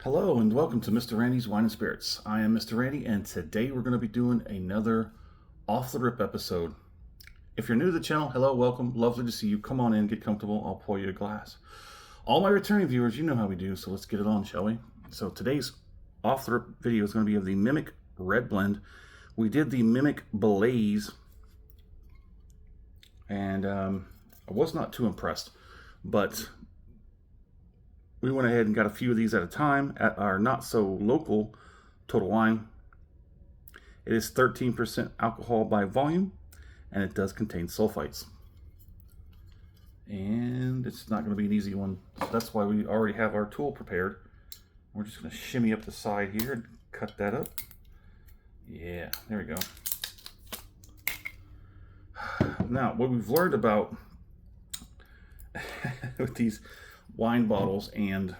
Hello and welcome to Mr. Randy's Wine and Spirits. I am Mr. Randy and today we're going to be doing another off the rip episode. If you're new to the channel, hello, welcome, lovely to see you. Come on in, get comfortable, I'll pour you a glass. All my returning viewers, you know how we do, so let's get it on, shall we? So today's off the rip video is going to be of the Mimic Red Blend. We did the Mimic Blaze and I was not too impressed, but we went ahead and got a few of these at a time at our not so local Total Wine. It is 13% alcohol by volume, and it does contain sulfites. And it's not going to be an easy one, so that's why we already have our tool prepared. We're just going to shimmy up the side here and cut that up. Yeah, there we go. Now, what we've learned about with these wine bottles and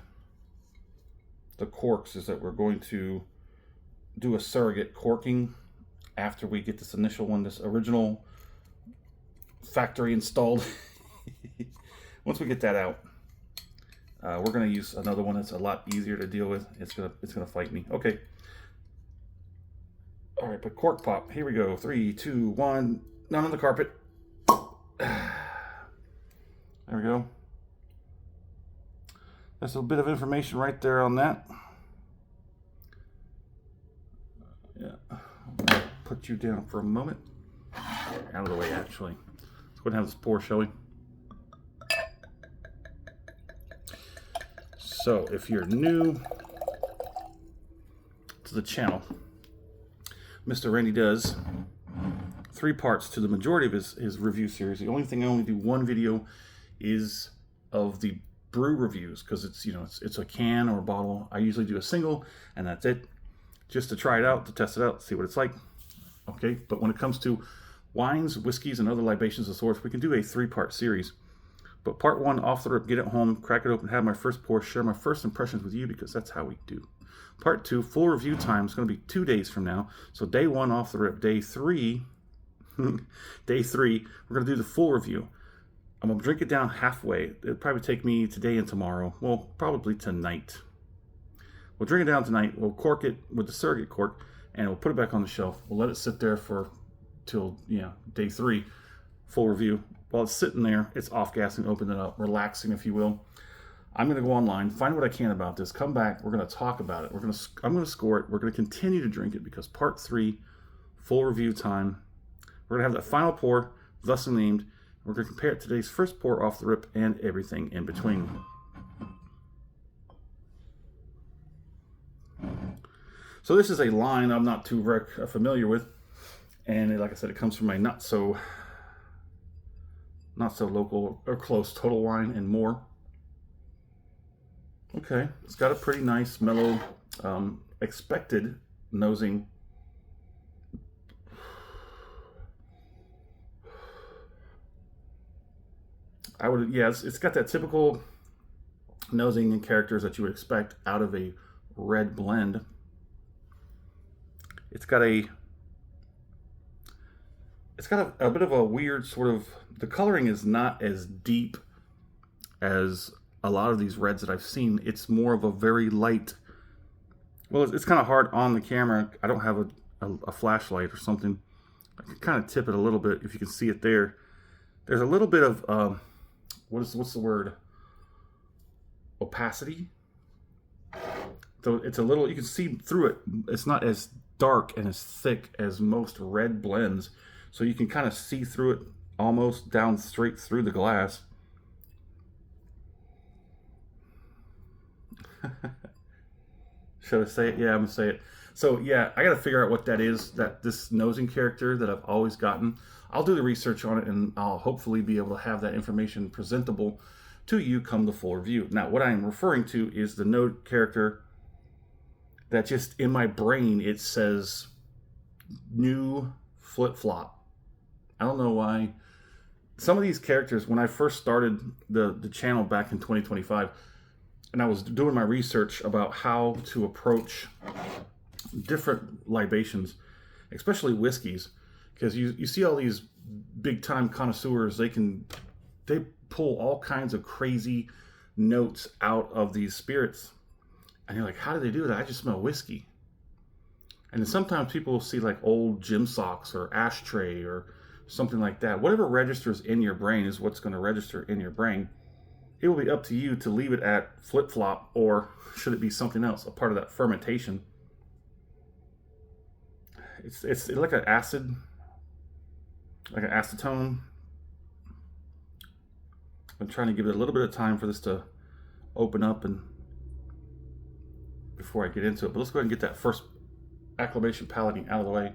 the corks is that we're going to do a surrogate corking after we get this initial one, this original factory installed. Once we get that out, we're going to use another one that's a lot easier to deal with. It's gonna fight me. Okay. All right, but cork pop. Here we go. 3, 2, 1. None on the carpet. There we go. There's a bit of information right there on that. Yeah, I'll put you down for a moment. Out of the way, actually. Let's go ahead and have this pour, shall we? So, if you're new to the channel, Mr. Randy does 3 parts to the majority of his review series. The only thing I only do one video is of the brew reviews, because it's a can or a bottle. I usually do a single and that's it, just to try it out, to test it out, see what it's like. Okay, but when it comes to wines, whiskeys, and other libations of sorts, we can do a 3-part series. But part 1, off the rip, get it home, crack it open, have my first pour, share my first impressions with you, because that's how we do. Part 2, full review time, is going to be 2 days from now. So day 1 off the rip, day 3 day 3 we're going to do the full review. I'm going to drink it down halfway. It'll probably take me today and tomorrow. Well, probably tonight. We'll drink it down tonight. We'll cork it with the surrogate cork, and we'll put it back on the shelf. We'll let it sit there till day 3, full review. While it's sitting there, it's off-gassing, open it up, relaxing, if you will. I'm going to go online, find what I can about this, come back. We're going to talk about it. I'm going to score it. We're going to continue to drink it, because part 3, full review time. We're going to have that final pour, thusly named. We're going to compare today's first pour off the rip and everything in between. So this is a line I'm not too familiar with, and like I said, it comes from a not so local or close Total Wine and More. Okay, it's got a pretty nice mellow, expected nosing. It's got that typical nosing and characters that you would expect out of a red blend. It's got a bit of a weird sort of, the coloring is not as deep as a lot of these reds that I've seen. It's more of a very light, well, it's kind of hard on the camera. I don't have a flashlight or something. I can kind of tip it a little bit if you can see it there. There's a little bit of what's the word? Opacity. So it's a little, you can see through it. It's not as dark and as thick as most red blends. So you can kind of see through it almost down straight through the glass. Should I say it? Yeah, I'm gonna say it. So yeah, I gotta figure out what that is, this nosing character that I've always gotten. I'll do the research on it, and I'll hopefully be able to have that information presentable to you come the full review. Now, what I'm referring to is the note character that just in my brain, it says new flip-flop. I don't know why. Some of these characters, when I first started the channel back in 2025, and I was doing my research about how to approach different libations, especially whiskeys, because you see all these big time connoisseurs, they pull all kinds of crazy notes out of these spirits. And you're like, how do they do that? I just smell whiskey. And then sometimes people will see like old gym socks or ashtray or something like that. Whatever registers in your brain is what's going to register in your brain. It will be up to you to leave it at flip-flop, or should it be something else, a part of that fermentation. It's like an acid, like an acetone. I'm trying to give it a little bit of time for this to open up and before I get into it. But let's go ahead and get that first acclimation palating out of the way.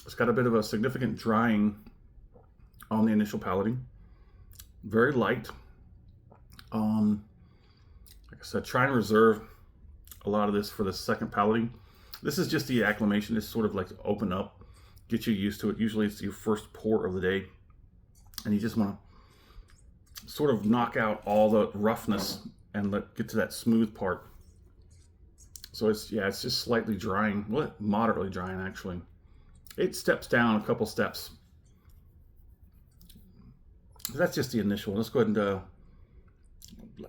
It's got a bit of a significant drying on the initial palating. Very light. Like I said, try and reserve a lot of this for the second palating. This is just the acclimation. It's sort of like to open up, get you used to it. Usually it's your first pour of the day, and you just want to sort of knock out all the roughness and get to that smooth part. So it's just slightly drying, well, moderately drying actually. It steps down a couple steps. That's just the initial. Let's go ahead and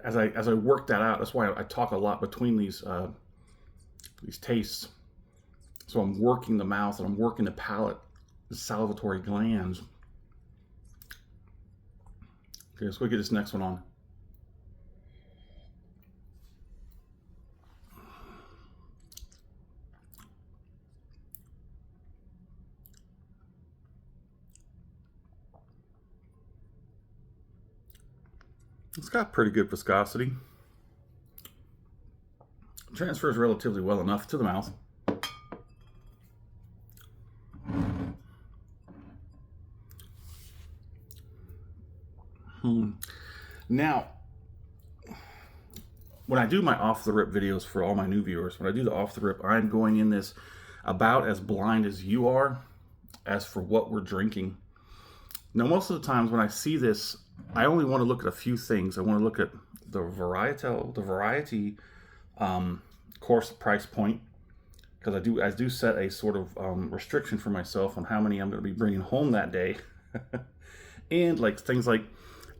as I work that out. That's why I talk a lot between these tastes. So I'm working the mouth and I'm working the palate, the salivatory glands. Okay, let's go get this next one on. It's got pretty good viscosity. Transfers relatively well enough to the mouth. Now, when I do my off-the-rip videos for all my new viewers, when I do the off-the-rip, I'm going in this about as blind as you are as for what we're drinking. Now, most of the times when I see this, I only want to look at a few things. I want to look at the variety, course price point, because I do set a sort of restriction for myself on how many I'm going to be bringing home that day, and like things like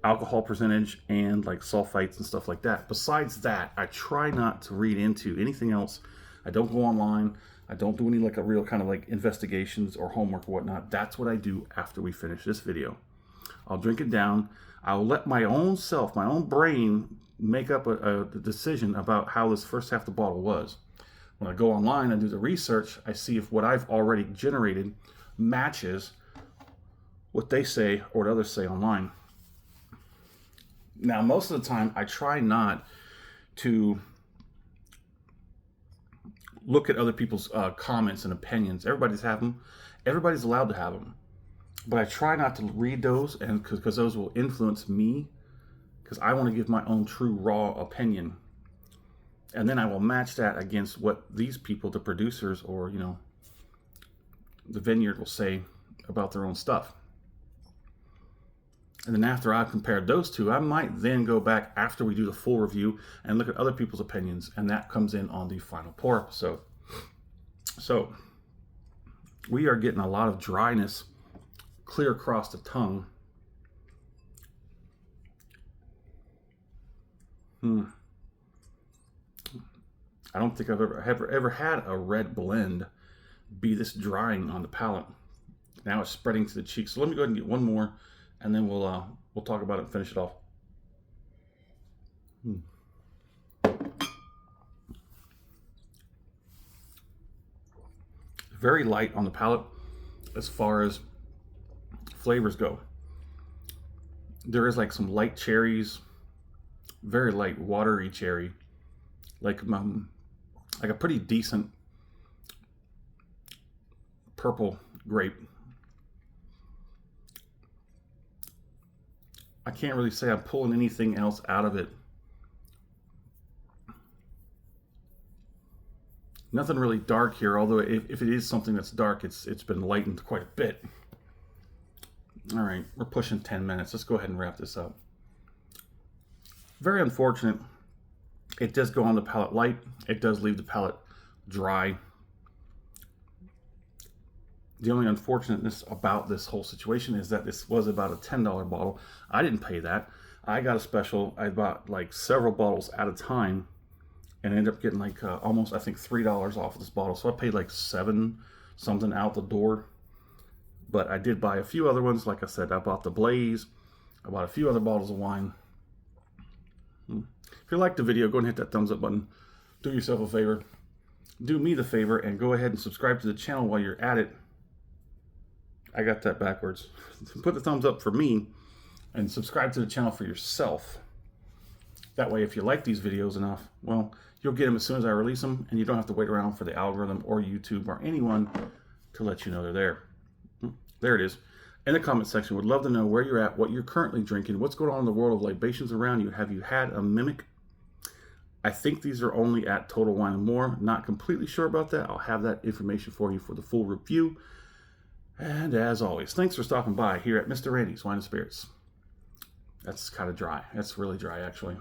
alcohol percentage and like sulfites and stuff like that. Besides that, I try not to read into anything else. I don't go online. I don't do any like a real kind of like investigations or homework or whatnot. That's what I do after we finish this video. I'll drink it down. I'll let my own self, my own brain make up a decision about how this first half of the bottle was. When I go online and do the research, I see if what I've already generated matches what they say or what others say online. Now, most of the time, I try not to look at other people's comments and opinions. Everybody's have them. Everybody's allowed to have them. But I try not to read those, and because those will influence me, because I want to give my own true raw opinion. And then I will match that against what these people, the producers or, you know, the vineyard will say about their own stuff. And then after I've compared those two, I might then go back after we do the full review and look at other people's opinions, and that comes in on the final pour episode. So we are getting a lot of dryness clear across the tongue. I don't think I've ever had a red blend be this drying on the palate. Now it's spreading to the cheeks. So let me go ahead and get one more, and then we'll talk about it and finish it off. Very light on the palate as far as flavors go. There is like some light cherries, very light watery cherry, like a pretty decent purple grape. I can't really say I'm pulling anything else out of it. Nothing really dark here, although if it is something that's dark, it's been lightened quite a bit. All right, we're pushing 10 minutes. Let's go ahead and wrap this up. Very unfortunate. It does go on the palate light. It does leave the palate dry. The only unfortunateness about this whole situation is that this was about a $10 bottle. I didn't pay that. I got a special. I bought like several bottles at a time and ended up getting like almost, I think, $3 off of this bottle. So I paid like $7 something out the door. But I did buy a few other ones. Like I said, I bought the Blaze. I bought a few other bottles of wine. If you liked the video, go ahead and hit that thumbs up button. Do yourself a favor. Do me the favor and go ahead and subscribe to the channel while you're at it. I got that backwards. Put the thumbs up for me and subscribe to the channel for yourself. That way, if you like these videos enough, well, you'll get them as soon as I release them, and you don't have to wait around for the algorithm or YouTube or anyone to let you know they're there. There it is. In the comment section, would love to know where you're at, what you're currently drinking, what's going on in the world of libations around you. Have you had a Mimic? I think these are only at Total Wine & More. Not completely sure about that. I'll have that information for you for the full review. And as always, thanks for stopping by here at Mr. Randy's Wine & Spirits. That's kind of dry. That's really dry, actually.